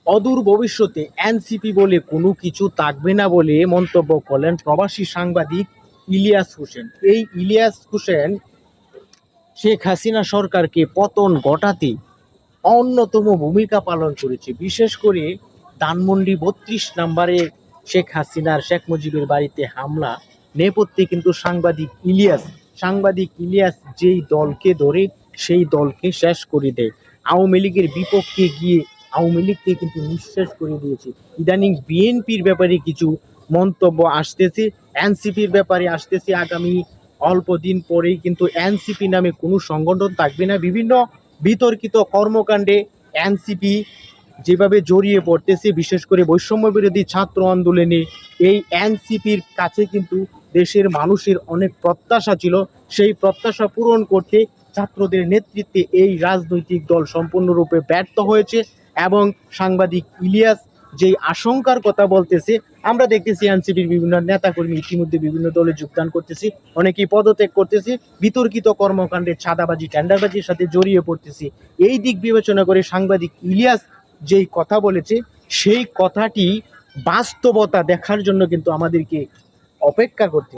অদূর ভবিষ্যতে এনসিপি বলে কোনো কিছু থাকবে না বলে মন্তব্য করলেন প্রবাসী সাংবাদিক ইলিয়াস হোসেন। এই ইলিয়াস হোসেন শেখ হাসিনা সরকারকে পতন ঘটাতে অন্যতম ভূমিকা পালন করেছে। বিশেষ করে ধানমন্ডি ৩২ নম্বরে শেখ মুজিবের বাড়িতে হামলা নেপথ্যে কিন্তু সাংবাদিক ইলিয়াস যেই দলকে ধরে সেই দলকে শেষ করে দেয়। আওয়ামী লীগের বিপক্ষে গিয়ে আওয়ামী লীগকে কিন্তু নিঃশেষ করে দিয়েছে। ইদানিং বিএনপির ব্যাপারে কিছু মন্তব্য আসতেছে, এনসিপির ব্যাপারে আসতেছে। আগামী অল্প দিন পরেই কিন্তু এনসিপি নামে কোনো সংগঠন থাকবে না। বিভিন্ন বিতর্কিত কর্মকাণ্ডে এনসিপি যেভাবে জড়িয়ে পড়তেছে, বিশেষ করে বৈষম্য বিরোধী ছাত্র আন্দোলনে এই এনসিপির কাছে কিন্তু দেশের মানুষের অনেক প্রত্যাশা ছিল। সেই প্রত্যাশা পূরণ করতে ছাত্রদের নেতৃত্বে এই রাজনৈতিক দল সম্পূর্ণরূপে ব্যর্থ হয়েছে। এবং সাংবাদিক ইলিয়াস যেই আশঙ্কার কথা বলতেছে, আমরা দেখতেছি এনসিপির বিভিন্ন নেতাকর্মী ইতিমধ্যে বিভিন্ন দলে যোগদান করতেছি, অনেকেই পদত্যাগ করতেছি, বিতর্কিত কর্মকাণ্ডে চাঁদাবাজি টেন্ডারবাজির সাথে জড়িয়ে পড়তেছি। এই দিক বিবেচনা করে সাংবাদিক ইলিয়াস যেই কথা বলেছে সেই কথাটি বাস্তবতা দেখার জন্য কিন্তু আমাদেরকে অপেক্ষা করতে